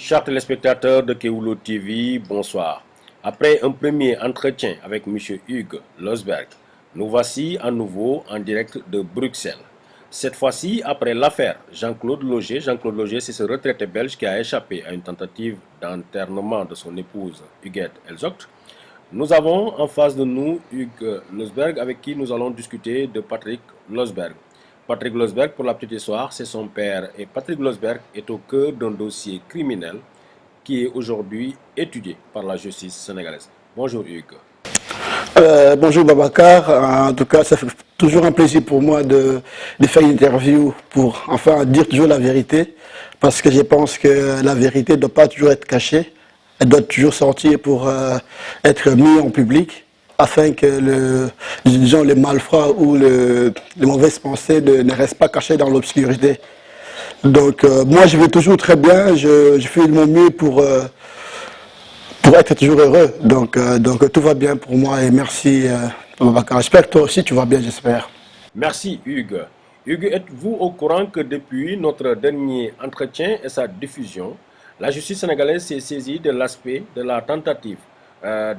Chers téléspectateurs de Kewoulo TV, bonsoir. Après un premier entretien avec M. Hugues Losberg, nous voici à nouveau en direct de Bruxelles. Cette fois-ci, après l'affaire Jean-Claude Loger. Jean-Claude Loger, c'est ce retraité belge qui a échappé à une tentative d'enterrement de son épouse Huguette Elzocht. Nous avons en face de nous Hugues Losberg avec qui nous allons discuter de Patrick Losberg. Patrick Losberg, pour la petite histoire, c'est son père et Patrick Losberg est au cœur d'un dossier criminel qui est aujourd'hui étudié par la justice sénégalaise. Bonjour Hugues. Bonjour Babacar, en tout cas ça fait toujours un plaisir pour moi de faire une interview pour enfin dire toujours la vérité, parce que je pense que la vérité ne doit pas toujours être cachée, elle doit toujours sortir pour être mise en public, afin que disons, les malfrats ou les mauvaises pensées ne restent pas cachées dans l'obscurité. Donc moi je vais toujours très bien, je fais de mon mieux pour être toujours heureux. Donc tout va bien pour moi et merci Babacar. J'espère que toi aussi tu vas bien, j'espère. Merci Hugues. Hugues, êtes-vous au courant que depuis notre dernier entretien et sa diffusion, la justice sénégalaise s'est saisie de l'aspect de la tentative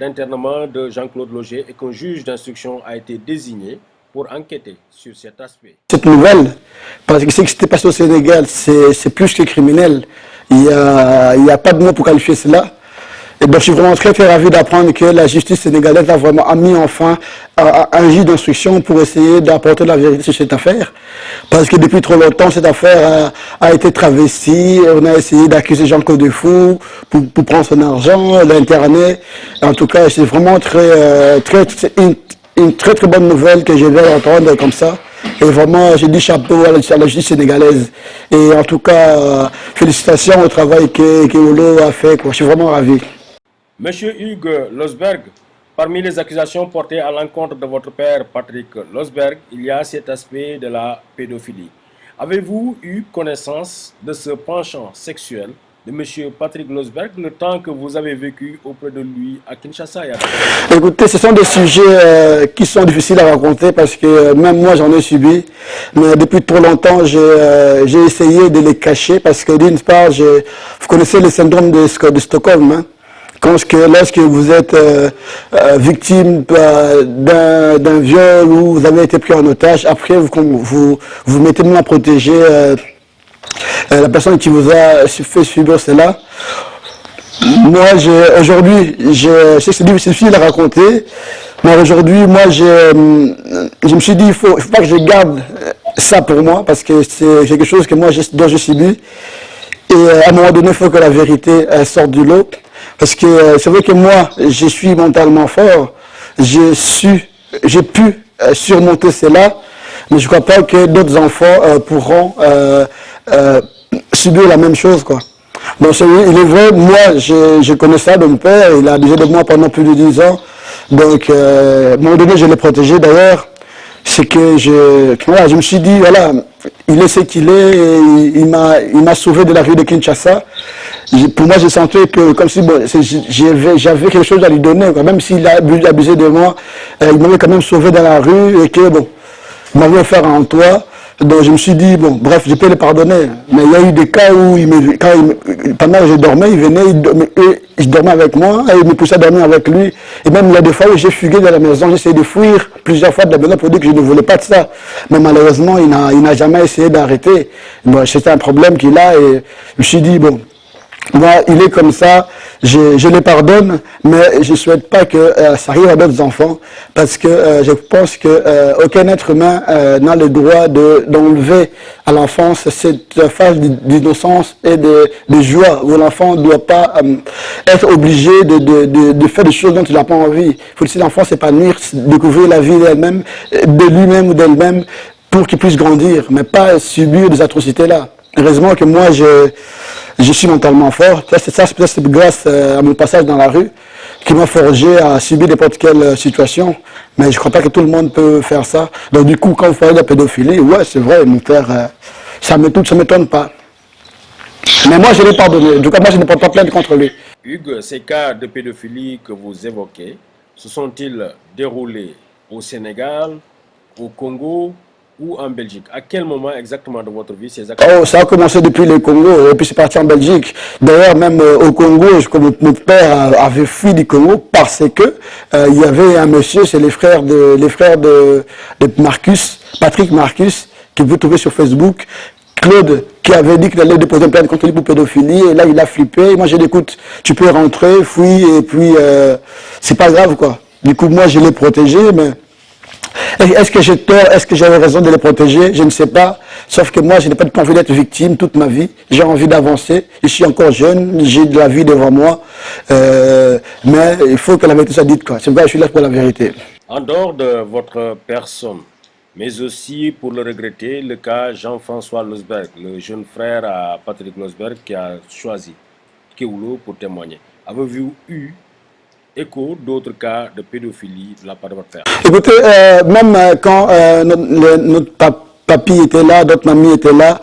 d'internement de Jean-Claude Loger et qu'un juge d'instruction a été désigné pour enquêter sur cet aspect? Cette nouvelle, parce que ce qui s'était passé au Sénégal, c'est plus que criminel. Il n'y a pas de mot pour qualifier cela. Et donc je suis vraiment très ravi d'apprendre que la justice sénégalaise a vraiment mis enfin un juge d'instruction pour essayer d'apporter la vérité sur cette affaire. Parce que depuis trop longtemps, cette affaire a été travestie. On a essayé d'accuser Jean-Claude de fou pour prendre son argent, l'internet. En tout cas, c'est vraiment une très bonne nouvelle que je viens d'entendre comme ça. Et vraiment, je dis chapeau à la justice sénégalaise. Et en tout cas, félicitations au travail que Olo a fait. Je suis vraiment ravi. Monsieur Hugues Losberg, parmi les accusations portées à l'encontre de votre père Patrick Losberg, il y a cet aspect de la pédophilie. Avez-vous eu connaissance de ce penchant sexuel de monsieur Patrick Losberg le temps que vous avez vécu auprès de lui à Kinshasa? Écoutez, ce sont des sujets qui sont difficiles à raconter parce que même moi j'en ai subi. Mais depuis trop longtemps, j'ai essayé de les cacher parce que d'une part, vous connaissez le syndrome de Stockholm, hein? Lorsque vous êtes victime d'un viol ou vous avez été pris en otage, après vous mettez même à protéger la personne qui vous a fait subir cela. Moi, aujourd'hui, je sais que c'est difficile à raconter, mais aujourd'hui, moi, je me suis dit, il faut pas que je garde ça pour moi, parce que c'est quelque chose que moi, dont j'ai subi. Et à un moment donné, il faut que la vérité sorte du lot. Parce que c'est vrai que moi, je suis mentalement fort, j'ai pu surmonter cela, mais je ne crois pas que d'autres enfants pourront subir la même chose, quoi. Donc il est vrai, moi je connais ça de mon père, il a abusé de moi pendant plus de 10 ans, donc à un moment donné je l'ai protégé d'ailleurs. C'est que je me suis dit, voilà, il est ce qu'il est, et il m'a sauvé de la rue de Kinshasa. Pour moi, je sentais que, comme si bon, j'avais quelque chose à lui donner, quoi. Même s'il a abusé de moi, il m'avait quand même sauvé dans la rue, et que, bon, il m'avait offert un toit. Donc je me suis dit, bon, bref, je peux le pardonner. Mais il y a eu des cas où, pendant que je dormais, il venait, il dormait avec moi, et il me poussait à dormir avec lui. Et même il y a des fois où j'ai fugué de la maison, j'ai essayé de fuir plusieurs fois de la maison pour dire que je ne voulais pas de ça. Mais malheureusement, il n'a jamais essayé d'arrêter. Bon, c'était un problème qu'il a, et je me suis dit, bon, moi, il est comme ça, je le pardonne, mais je ne souhaite pas que ça arrive à d'autres enfants, parce que je pense qu'aucun être humain n'a le droit d'enlever à l'enfance cette phase d'innocence et de joie, où l'enfant ne doit pas être obligé de faire des choses dont il n'a pas envie. Il faut laisser l'enfant s'épanouir, découvrir la vie d'elle-même, de lui-même ou d'elle-même, pour qu'il puisse grandir, mais pas subir des atrocités-là. Heureusement que moi, je suis mentalement fort. C'est grâce à mon passage dans la rue qui m'a forgé à subir n'importe quelle situation. Mais je ne crois pas que tout le monde peut faire ça. Donc du coup, quand vous parlez de la pédophilie, ouais, c'est vrai, mon père, ça ne m'étonne pas. Mais moi, je l'ai pardonné. En tout cas, moi, je ne porte pas plainte contre lui. Hugues, ces cas de pédophilie que vous évoquez, se sont-ils déroulés au Sénégal, au Congo ou en Belgique? À quel moment exactement de votre vie ces Oh, accusations? ça a commencé depuis le Congo et puis c'est parti en Belgique. D'ailleurs, même au Congo, comme mon père avait fui du Congo parce que il y avait un monsieur, c'est les frères de Marcus, Patrick Marcus, que vous trouvez sur Facebook, Claude, qui avait dit qu'il allait déposer une plainte contre lui pour pédophilie, et là il a flippé. Moi j'ai dit écoute, tu peux rentrer, fuis, et puis c'est pas grave quoi. Du coup moi je l'ai protégé, mais est-ce que j'ai tort? Est-ce que j'avais raison de les protéger? Je ne sais pas. Sauf que moi, je n'ai pas envie d'être victime toute ma vie. J'ai envie d'avancer. Je suis encore jeune. J'ai de la vie devant moi. Mais il faut que la vérité soit dite, quoi. C'est pourquoi je suis là pour la vérité. En dehors de votre personne, mais aussi pour le regretter, le cas Jean-François Losberg, le jeune frère à Patrick Losberg qui a choisi Kewoulo pour témoigner. Avez-vous eu écho d'autres cas de pédophilie de la part de votre père? Écoutez, même quand notre papy était là, d'autres mamies étaient là,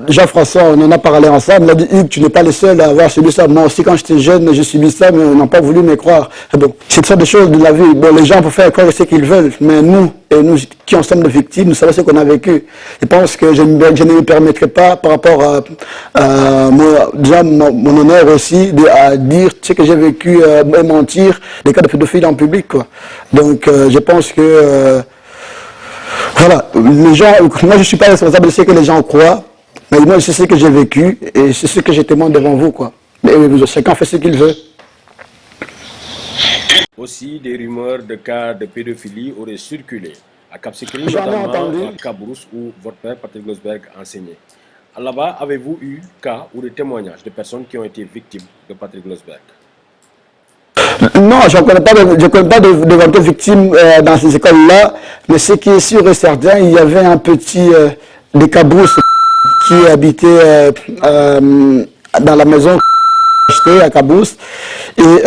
Jean-François, on en a parlé ensemble, il a dit Hugues, tu n'es pas le seul à avoir subi ça. Moi aussi, quand j'étais jeune, j'ai subi ça, mais ils n'ont pas voulu me croire. Bon, c'est ça des choses de la vie. Bon, les gens peuvent faire croire ce qu'ils veulent, mais nous, et nous qui en sommes des victimes, nous savons ce qu'on a vécu. Je pense que je ne me permettrai pas, par rapport à mon honneur aussi, à dire ce que j'ai vécu et mentir des cas de pédophilie en public, quoi. Donc, je pense que voilà, les gens, moi je ne suis pas responsable de ce que les gens croient, mais moi je sais ce que j'ai vécu et c'est ce que j'ai témoigné devant vous, quoi. Et chacun fait ce qu'il veut. Aussi, des rumeurs de cas de pédophilie auraient circulé à Cap-Skirring, J'en ai notamment entendu. à Cabrousse, où votre père, Patrick Losberg, enseignait. Là-bas, avez-vous eu cas ou des témoignages de personnes qui ont été victimes de Patrick Losberg? Non, je ne connais pas de victimes dans ces écoles-là, mais ce qui est sûr et certain, il y avait un petit des Cabrousses qui habitait dans la maison acheté à Cabrousse et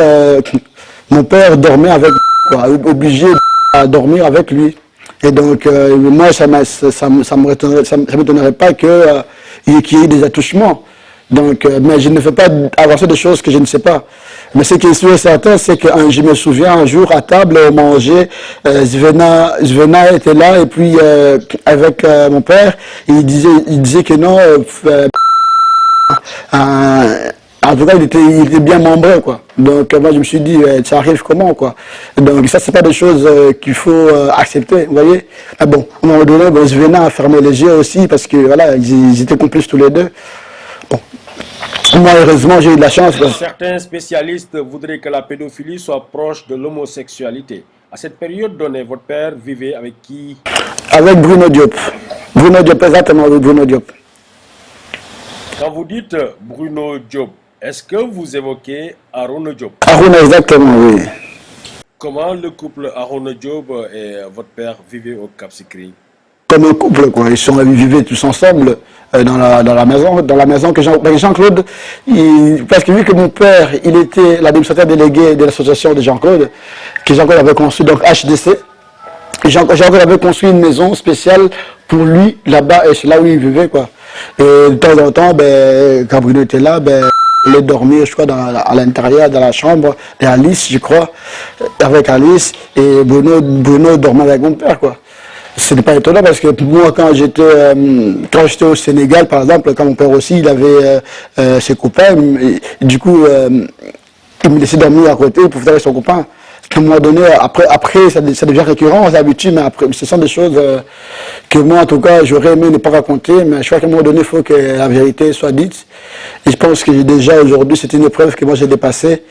mon père dormait avec lui, quoi, obligé à dormir avec lui. Et donc moi ça m'étonnerait pas que qu'il y ait des attouchements. Donc, mais je ne fais pas avancer des choses que je ne sais pas. Mais ce qui est sûr et certain, c'est que je me souviens un jour à table, on mangeait, Zvena était là, et puis avec mon père, il disait que non, en tout cas, il était bien membré, quoi. Donc, moi, je me suis dit, ça arrive comment, quoi. Donc, ça, c'est pas des choses qu'il faut accepter, vous voyez. Ah bon, à un moment donné, bon, Zvena a fermé les yeux aussi, parce que, voilà, ils étaient complices tous les deux. Bon. Moi, heureusement, j'ai eu de la chance. Certains spécialistes voudraient que la pédophilie soit proche de l'homosexualité. À cette période donnée, votre père vivait avec qui? Avec Bruno Diop. Bruno Diop, exactement, avec Bruno Diop. Quand vous dites Bruno Diop, est-ce que vous évoquez Arona Diop? Arona, exactement, oui. Comment le couple Arona Diop et votre père vivaient au Cap-Skirring? Comme un couple, quoi. Ils vivaient tous ensemble dans la maison que Jean-Claude, parce que vu que mon père, il était l'administrateur délégué de l'association de Jean-Claude, que Jean-Claude avait construit, donc HDC, Jean-Claude avait construit une maison spéciale pour lui, là-bas, et c'est là où il vivait, quoi. Et de temps en temps, ben, quand Bruno était là, ben, il allait dormir, je crois, à l'intérieur, dans la chambre d'Alice, je crois, avec Alice, et Bruno dormait avec mon père, quoi. Ce n'est pas étonnant parce que moi, quand j'étais au Sénégal, par exemple, quand mon père aussi, il avait ses copains, et du coup, il me laissait dormir à côté pour faire avec son copain. À un moment donné, après ça devient récurrent, on s'habitue, mais après, ce sont des choses que moi, en tout cas, j'aurais aimé ne pas raconter, mais je crois qu'à un moment donné, il faut que la vérité soit dite. Et je pense que déjà aujourd'hui, c'est une épreuve que moi j'ai dépassée.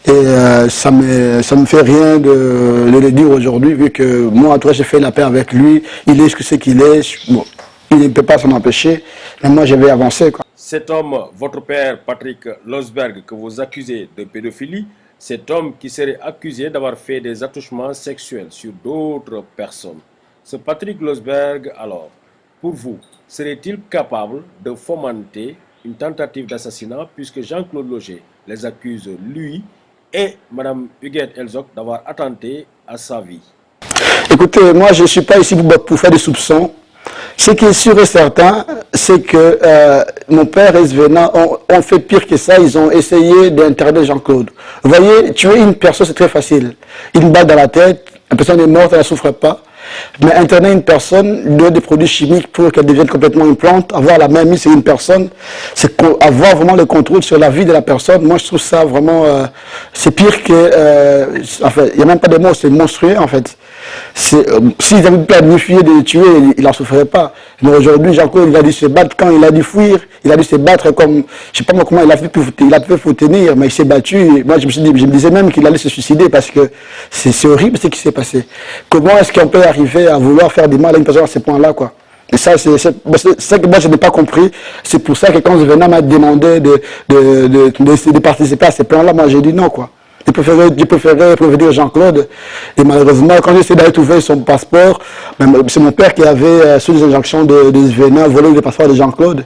Et ça me fait rien de le dire aujourd'hui, vu que moi, en tout cas, j'ai fait la paix avec lui. Il est ce qu'il est. Bon, il ne peut pas s'en empêcher. Mais moi, je vais avancer, quoi. Cet homme, votre père Patrick Losberg, que vous accusez de pédophilie, cet homme qui serait accusé d'avoir fait des attouchements sexuels sur d'autres personnes. Ce Patrick Losberg, alors, pour vous, serait-il capable de fomenter une tentative d'assassinat puisque Jean-Claude Loger les accuse, lui, et Mme Huguette Elzoc, d'avoir attenté à sa vie? Écoutez, moi, je ne suis pas ici pour faire des soupçons. Ce qui est sûr et certain, c'est que mon père et Svena ont fait pire que ça. Ils ont essayé d'interner Jean-Claude. Vous voyez, tuer une personne, c'est très facile. Une balle dans la tête, la personne est morte, elle ne souffre pas. Mais interner une personne, lui donner des produits chimiques pour qu'elle devienne complètement une plante, avoir la même mise sur une personne, c'est avoir vraiment le contrôle sur la vie de la personne. Moi, je trouve ça vraiment, c'est pire que, enfin, il n'y a même pas de mots, c'est monstrueux en fait. S'ils avaient planifié de les tuer, il n'en souffrait pas. Mais aujourd'hui, Jean-Claude, il a dû se battre quand il a dû fuir. Il a dû se battre comme, je sais pas moi comment il a fait pour tenir, mais il s'est battu. Et moi, je me disais même qu'il allait se suicider parce que c'est horrible ce qui s'est passé. Comment est-ce qu'on peut arriver à vouloir faire du mal à une personne à ce point-là, quoi? Et ça, c'est ça que moi, je n'ai pas compris. C'est pour ça que quand Zvena m'a demandé de participer à ces plans-là, moi, j'ai dit non, quoi. Je préférais prévenir Jean-Claude. Et malheureusement, quand j'ai essayé d'aller trouver son passeport, c'est mon père qui avait, sous les injonctions de Zvena, volé le passeport de Jean-Claude.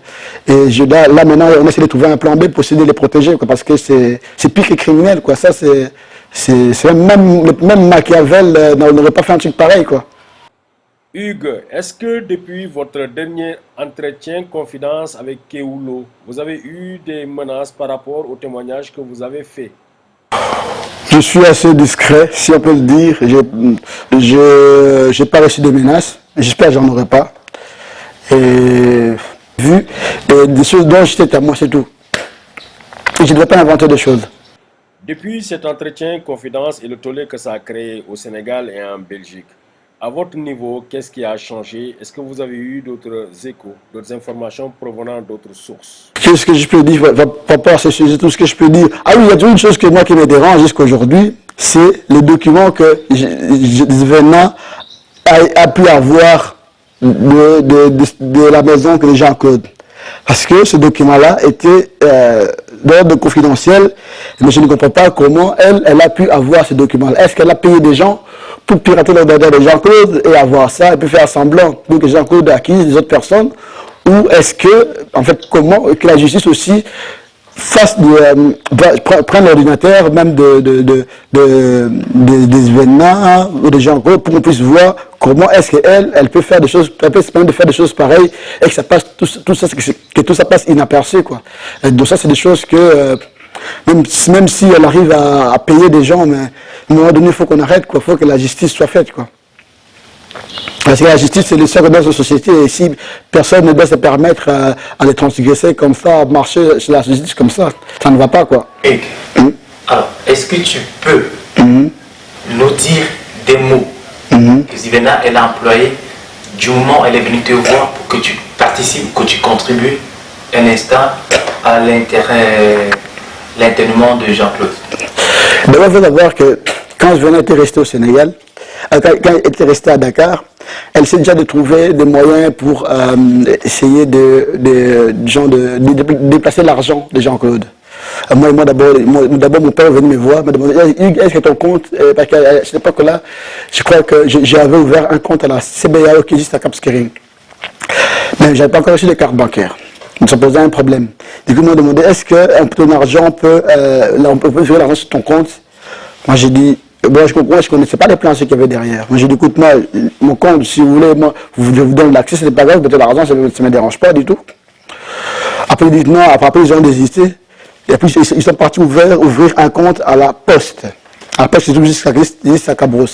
Et là, maintenant, on essaie de trouver un plan B pour essayer de les protéger, quoi, parce que c'est pire que criminel, quoi. Ça, même Machiavel n'aurait pas fait un truc pareil, quoi. Hugues, est-ce que depuis votre dernier entretien confidence avec Kewulo, vous avez eu des menaces par rapport au témoignage que vous avez fait? Je suis assez discret, si on peut le dire. Je n'ai pas reçu de menaces. J'espère que j'en aurai pas. Et des choses dont j'étais témoin, c'est tout. Et je ne devrais pas inventer des choses. Depuis cet entretien confidence et le tollé que ça a créé au Sénégal et en Belgique, à votre niveau, qu'est-ce qui a changé? Est-ce que vous avez eu d'autres échos, d'autres informations provenant d'autres sources? Qu'est-ce que je peux dire par rapport à ce sujet, tout ce que je peux dire? Ah oui, il y a toujours une chose qui me dérange jusqu'à aujourd'hui, c'est les documents que Zvena a pu avoir de la maison que les gens codent. Parce que ce document-là était d'ordre confidentiel, mais je ne comprends pas comment elle a pu avoir ce document-là. Est-ce qu'elle a payé des gens pour pirater l'ordinateur de Jean-Claude et avoir ça, et puis faire semblant pour que Jean-Claude acquise des autres personnes? Ou est-ce que, en fait, comment que la justice aussi prenne l'ordinateur même des événements ou des Jean-Claude pour qu'on puisse voir comment est-ce qu'elle peut faire des choses, elle peut se permettre de faire des choses pareilles et que ça passe que tout ça passe inaperçu, quoi. Et donc ça, c'est des choses que même si elle arrive à payer des gens, mais à un moment donné, il faut qu'on arrête, quoi. Il faut que la justice soit faite, quoi. Parce que la justice, c'est le socle de notre société. Et si personne ne doit se permettre à les transgresser comme ça, à marcher sur la justice comme ça ne va pas, quoi. Et, alors, est-ce que tu peux nous dire des mots que Zvena elle a employés du moment où elle est venue te voir pour que tu participes, que tu contribues un instant à l'internement de Jean-Claude? D'abord, il faut savoir que quand Zvena était restée au Sénégal, quand elle était restée à Dakar, elle s'est déjà de trouver des moyens pour essayer de déplacer l'argent de Jean-Claude. Moi, d'abord, mon père est venu me voir, m'a demandé, est-ce que ton compte, parce qu'à cette époque-là, je crois que j'avais ouvert un compte à la CBAO qui existe à Cap Skirring. Mais je n'avais pas encore reçu de carte bancaire. Donc ça posait un problème. Du coup, ils m'ont demandé, est-ce que ton argent on peut faire l'argent sur ton compte? Moi, j'ai dit, bon, je ne connaissais pas les plans qu'il y avait derrière. Moi, j'ai dit, écoute, moi, mon compte, si vous voulez, moi, je vous donne l'accès, ce n'est pas grave, peut-être l'argent, ça ne me dérange pas du tout. Après, ils disent non, après, ils ont désisté. Et puis, ils sont partis ouvrir un compte à la Poste. À la Poste, c'est tout juste à Cabros.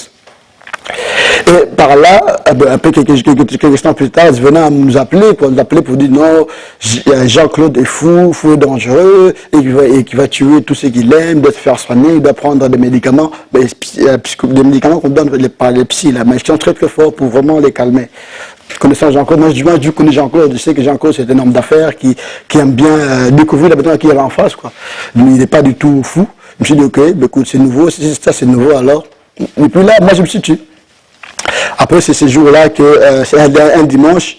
Et par là, un peu quelques instants plus tard, ils venaient nous appeler pour dire non, Jean-Claude est fou et dangereux, et qui va tuer tout ce qu'il aime, il doit se faire soigner, il doit prendre des médicaments, des médicaments qu'on donne par les psys, là, mais qui sont très très forts pour vraiment les calmer. Connaissant Jean-Claude, moi je connais Jean-Claude, je sais que Jean-Claude c'est un homme d'affaires qui aime bien découvrir la bâtiment qu'il y avait en face, quoi. Mais il n'est pas du tout fou. Je me suis dit ok, écoute, c'est nouveau, si ça c'est nouveau alors. Et puis là, moi je me suis tué. Après, c'est ce jour-là que, c'est un dimanche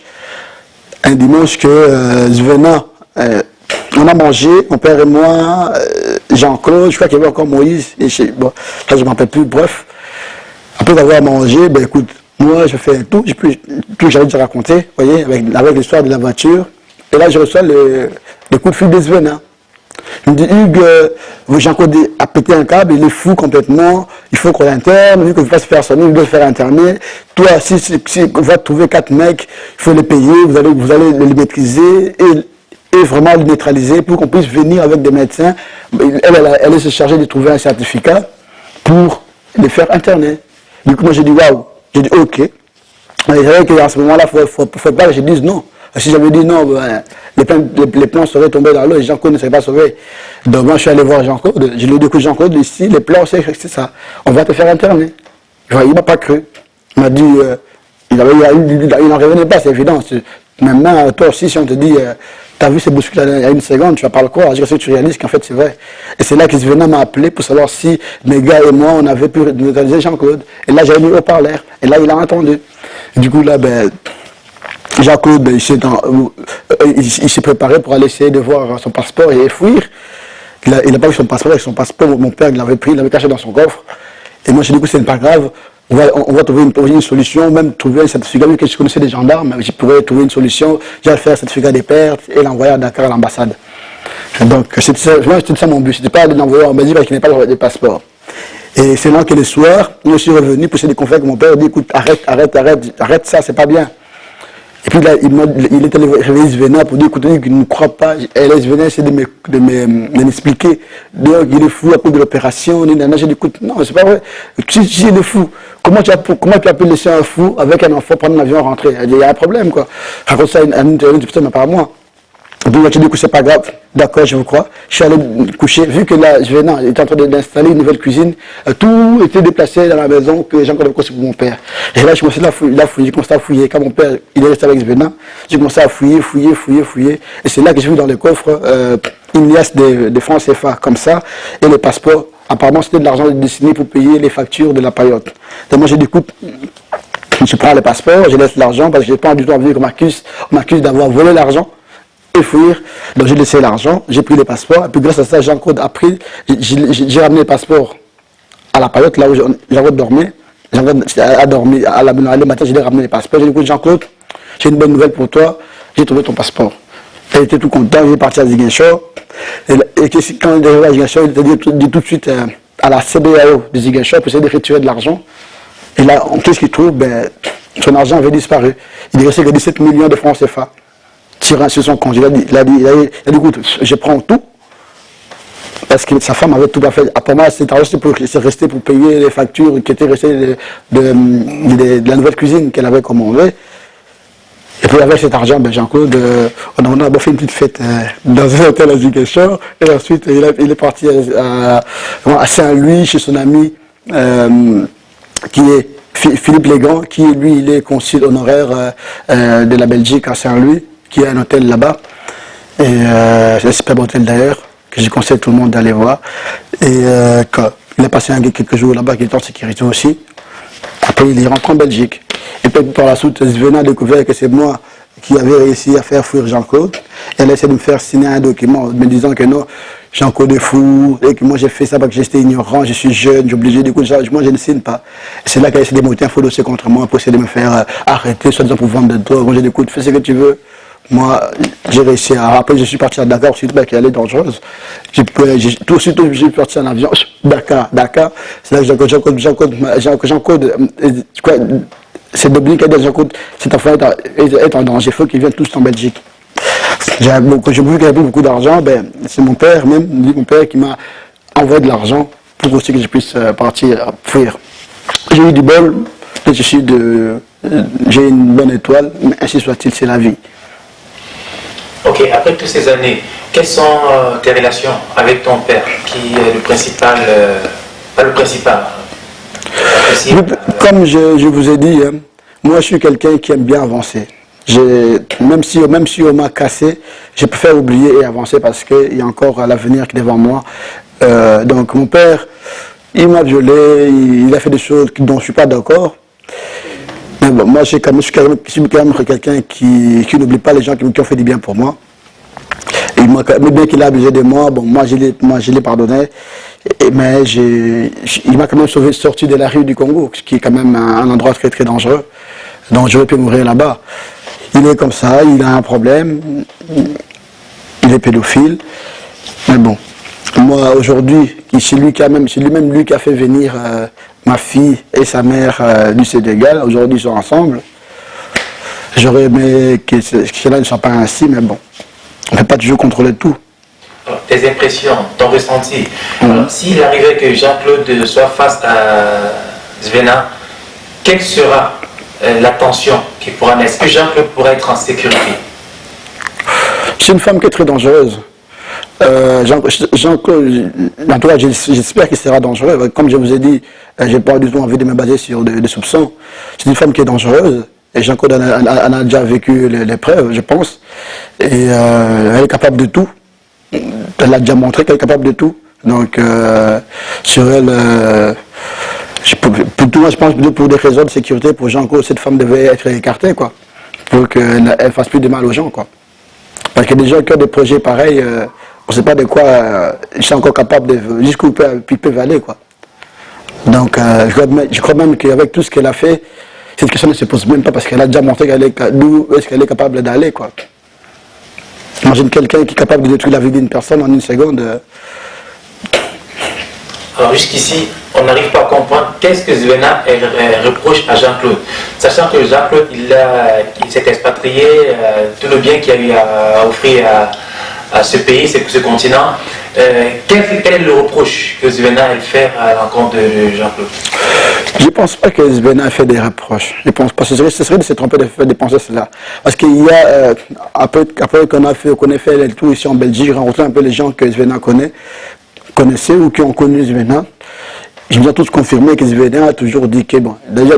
que Zvena, on a mangé, mon père et moi, Jean-Claude, je crois qu'il y avait encore Moïse, et bon, là je ne m'en rappelle plus, bref. Après avoir mangé, ben écoute, moi je fais tout que j'avais déjà raconté, vous voyez, avec l'histoire de la voiture. Et là je reçois le coup de fil de Zvena. Il me dit, Hugues, Jean-Claude a pété un câble, il est fou complètement, il faut qu'on l'interne, vu qu'on ne veut pas se faire sonner, il doit se faire interner. Toi, si on va trouver 4 mecs, il faut les payer, vous allez les maîtriser et vraiment les neutraliser pour qu'on puisse venir avec des médecins. Elle est se charger de trouver un certificat pour les faire interner. Du coup, moi j'ai dit, waouh, j'ai dit, ok. Mais c'est vrai qu'à ce moment-là, il faut pas que je dise non. Si j'avais dit non, ben, les plans seraient tombés dans l'eau et Jean-Claude ne serait pas sauvé. Donc moi, je suis allé voir Jean-Claude. Je lui ai dit, écoute, Jean-Claude, ici, les plans, c'est ça. On va te faire interner. Il ne m'a pas cru. Il m'a dit, il n'en revenait pas, c'est évident. Maintenant, toi aussi, si on te dit, t'as vu ces bouscules il y a une seconde, tu vas pas le croire. Je sais que tu réalises qu'en fait, c'est vrai. Et c'est là qu'il venait m'a appelé pour savoir si mes gars et moi, on avait pu neutraliser Jean-Claude. Et là, j'avais mis au parleur. Et là, il a entendu. Du coup, là, ben, Jean-Claude, il s'est préparé pour aller essayer de voir son passeport et fuir. Il n'a pas vu son passeport. Avec son passeport, mon père l'avait pris, il l'avait caché dans son coffre. Et moi, je lui ai dit que ce n'est pas grave. On va trouver une solution, même trouver un certificat. Vu que je connaissais des gendarmes, je pourrais trouver une solution. J'allais faire un certificat des pertes et l'envoyer à Dakar à l'ambassade. Donc, c'était ça mon but. C'était pas de l'envoyer en Belgique parce qu'il n'est pas de passeport. Et c'est là que le soir, je suis revenu pour essayer de convaincre mon père. Il dit, écoute, arrête ça, c'est pas bien. Et puis là, il est allé réveiller Svena pour dire, écoutez, qu'il ne croit pas. Et là, Svena essaie de m'expliquer. Donc, il est fou à cause de l'opération. J'ai dit, écoute, non, c'est pas vrai. Si il est fou, comment tu as pu laisser un fou avec un enfant prendre un avion et rentrer? Il y a un problème, quoi. Raconte ça à une personne, mais pas à moi. Donc, j'ai dit que c'est pas grave. D'accord, je vous crois. Je suis allé coucher. Vu que là, Svena était en train d'installer une nouvelle cuisine, tout était déplacé dans la maison que j'ai encore construit pour mon père. Et là, je commençais à fouiller. J'ai commencé à fouiller. Quand mon père il est resté avec Svena, j'ai commencé à fouiller. Et c'est là que j'ai vu dans le coffre une liasse de francs CFA comme ça et le passeport. Apparemment, c'était de l'argent destiné pour payer les factures de la paillote. Donc moi, j'ai dit, écoute, je prends le passeport, je laisse l'argent parce que je n'ai pas du tout envie qu'on m'accuse d'avoir volé l'argent. Fuir. Donc j'ai laissé l'argent, j'ai pris les passeports, et puis grâce à ça, Jean-Claude a pris, j'ai ramené le passeport à la période, là où Jean-Claude dormait. Jean-Claude a dormi, le matin, je lui ai ramené les passeports. J'ai dit, écoute Jean-Claude, j'ai une bonne nouvelle pour toi, j'ai trouvé ton passeport. Il était tout content, il est parti à Ziguinchor. Et quand il est arrivé à Ziguinchor, il a dit tout de suite à la CBAO de Ziguinchor pour essayer de retirer de l'argent. Et là, qu'est-ce qu'il trouve? Ben, son argent avait disparu. Il est resté que 17 millions de francs CFA. Tirant sur son compte. Il a dit, écoute, je prends tout, parce que sa femme avait tout à fait. Pour moi, c'est resté pour payer les factures qui étaient restées de la nouvelle cuisine qu'elle avait commandée. Et puis avec cet argent, ben, Jean-Claude, on a fait une petite fête dans un hôtel à Ziguinchor, et ensuite il est parti à Saint-Louis chez son ami qui est Philippe Légan, qui lui, il est consul honoraire de la Belgique à Saint-Louis, qui a un hôtel là-bas, et c'est un super hôtel d'ailleurs, que je conseille tout le monde d'aller voir. Et il a passé quelques jours là-bas, qui est en sécurité aussi. Après, il est rentré en Belgique. Et puis par la suite, Svena a découvert que c'est moi qui avais réussi à faire fuir Jean-Claude. Elle a essayé de me faire signer un document me disant que non, Jean-Claude est fou, et que moi j'ai fait ça parce que j'étais ignorant, je suis jeune, j'ai obligé d'écouter ça, moi je ne signe pas. C'est là qu'elle a essayé de monter un faux dossier contre moi pour essayer de me faire arrêter, soit disant pour vendre de drogue. Moi j'ai dit, écoute, fais ce que tu veux. Moi, j'ai réussi à... Après, je suis parti à Dakar, ensuite, elle est dangereuse. Aussitôt, je suis parti en avion, Dakar. C'est là que Jean-Claude, c'est Dominique qui a dit à Jean-Claude, cet enfant est en danger, il faut qu'ils viennent tous en Belgique. J'ai vu qu'il avait beaucoup d'argent, ben, c'est mon père, qui m'a envoyé de l'argent pour aussi que je puisse partir fuir. J'ai eu du bol, j'ai une bonne étoile, mais ainsi soit-il, c'est la vie. Ok, après toutes ces années, quelles sont tes relations avec ton père, qui est le principal, pas le principal. Comme je vous ai dit, moi je suis quelqu'un qui aime bien avancer. Même si on m'a cassé, je préfère oublier et avancer parce qu'il y a encore l'avenir qui est devant moi. Donc mon père, il m'a violé, il a fait des choses dont je ne suis pas d'accord. Mais bon, moi je suis quand même quelqu'un qui n'oublie pas les gens qui ont fait du bien pour moi. Mais bien qu'il a abusé de moi, bon, moi je l'ai pardonné. Mais il m'a quand même sorti de la rue du Congo, qui est quand même un endroit très très dangereux. Donc j'aurais pu mourir là-bas. Il est comme ça, il a un problème, il est pédophile. Mais bon, moi aujourd'hui, c'est lui-même qui a fait venir ma fille et sa mère du Sénégal. Aujourd'hui ils sont ensemble. J'aurais aimé que cela ne soit pas ainsi, mais bon, on ne peut pas toujours contrôler tout. Tes impressions, ton ressenti. S'il arrivait que Jean-Claude soit face à Svena, quelle sera l'attention qui pourra naître? Est-ce que Jean-Claude pourrait être en sécurité? C'est une femme qui est très dangereuse. Jean-Claude, en tout cas, j'espère qu'il sera dangereux. Comme je vous ai dit, je n'ai pas du tout envie de me baser sur des soupçons. C'est une femme qui est dangereuse. Et Jean-Claude en a déjà vécu l'épreuve, je pense. Et elle est capable de tout. Elle a déjà montré qu'elle est capable de tout. Donc, sur elle, je pense que pour des raisons de sécurité, pour Jean-Claude, cette femme devait être écartée, quoi. Pour qu'elle ne fasse plus de mal aux gens, quoi. Parce que des gens qui ont des projets pareils, on ne sait pas de quoi ils sont encore capables de... jusqu'où ils peuvent aller, quoi. Donc, je crois même qu'avec tout ce qu'elle a fait, cette question ne se pose même pas parce qu'elle a déjà montré d'où est-ce qu'elle est capable d'aller, quoi. Imagine quelqu'un qui est capable de détruire la vie d'une personne en une seconde. Alors jusqu'ici, on n'arrive pas à comprendre qu'est-ce que Zvena reproche à Jean-Claude. Sachant que Jean-Claude, il s'est expatrié, tout le bien qu'il a eu à offrir à ce pays, ce continent. Quel est le reproche que Zvena fait à l'encontre de Jean-Claude? Je ne pense pas que Zvena ait fait des reproches. Je pense pas. Ce serait de se tromper de penser cela. Parce qu'il y a, après qu'on ait fait le tour ici en Belgique, rencontré un peu les gens que Zvena connaissait ou qui ont connu Zvena. Je nous ai tous confirmé que Zvena a toujours dit que, bon, déjà,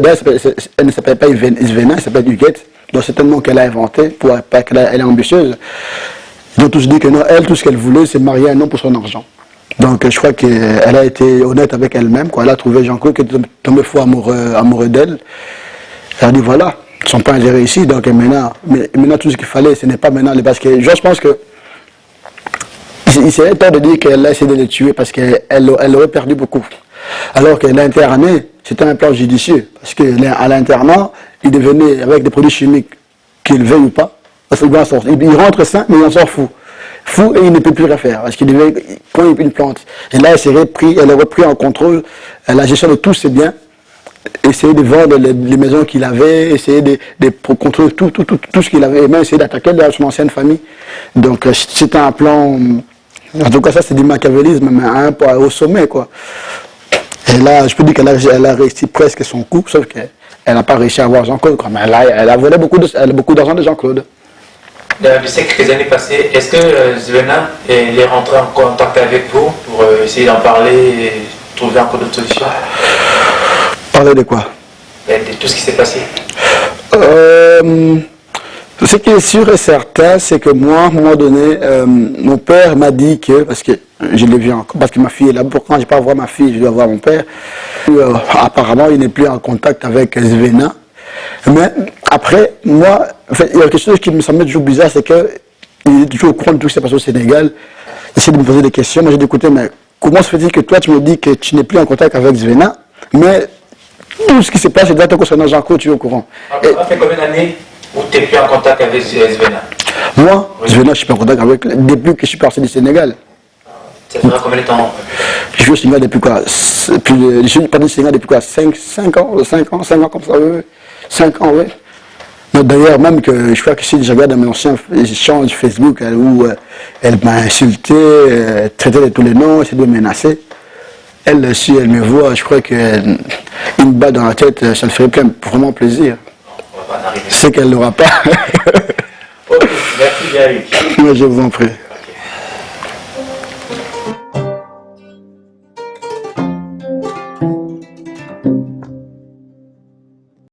elle ne s'appelle pas Zvena, elle s'appelle Huguette. Donc c'est un nom qu'elle a inventé, pas qu'elle est ambitieuse. Ils ont tous dit que non, elle, tout ce qu'elle voulait, c'est marier un homme pour son argent. Donc je crois qu'elle a été honnête avec elle-même, quoi. Elle a trouvé Jean-Claude qui était tombé fou amoureux d'elle. Elle a dit voilà, ils ne sont pas ingérés ici, donc maintenant tout ce qu'il fallait, ce n'est pas maintenant, parce que je pense que il serait tort de dire qu'elle a essayé de le tuer parce qu'elle aurait perdu beaucoup. Alors que l'interné, c'était un plan judicieux. Parce qu'à l'internat, il devenait, avec des produits chimiques, qu'il veuille ou pas, parce qu'il il rentre sain, mais il en sort fou. Fou et il ne peut plus rien faire. Parce qu'il devait prendre une plante. Et là, elle a repris en contrôle la gestion de tous ses biens. Essayer de vendre les maisons qu'il avait, essayer de contrôler tout ce qu'il avait, et même essayer d'attaquer son ancienne famille. Donc c'était un plan... En tout cas, ça c'est du machiavélisme, mais au sommet, quoi. Et là, je peux dire qu'elle a réussi presque son coup, sauf qu'elle n'a pas réussi à avoir Jean-Claude. Mais elle a volé beaucoup d'argent de Jean-Claude. De ces quelques années passées, est-ce que Zvena est rentré en contact avec vous pour essayer d'en parler et trouver encore d'autres solutions? Parler de quoi? De tout ce qui s'est passé. Ce qui est sûr et certain, c'est que moi, à un moment donné, mon père m'a dit que, parce que je l'ai vu encore, parce que ma fille est là, quand je ne vais pas voir ma fille, je dois voir mon père. Apparemment, il n'est plus en contact avec Zvena. Mais après, moi, en fait, il y a quelque chose qui me semble toujours bizarre, c'est qu'il est toujours au courant de tout ce qui s'est passé au Sénégal. Il essaie de me poser des questions. Moi, j'ai dit, écoutez, mais comment se fait-il que toi, tu me dis que tu n'es plus en contact avec Zvena, mais tout ce qui se passe, c'est déjà concernant Jean-Claude, tu es au courant. Ça fait combien d'années où tu n'es plus en contact avec Zvena? Moi, oui. Zvena, je suis pas en contact avec depuis que je suis parti du Sénégal. Ça fera combien de temps? Je suis au Sénégal depuis quoi? Je suis parti du Sénégal depuis quoi? 5 ans comme ça, oui. 5 ans, oui. D'ailleurs, même que je crois que si je regarde mes anciens échanges Facebook où elle m'a insulté, traité de tous les noms, essayé de me menacer. Elle, si elle me voit, je crois qu'une balle dans la tête, ça le ferait vraiment plaisir. C'est qu'elle n'aura pas. Okay, merci, Gary. Moi, je vous en prie.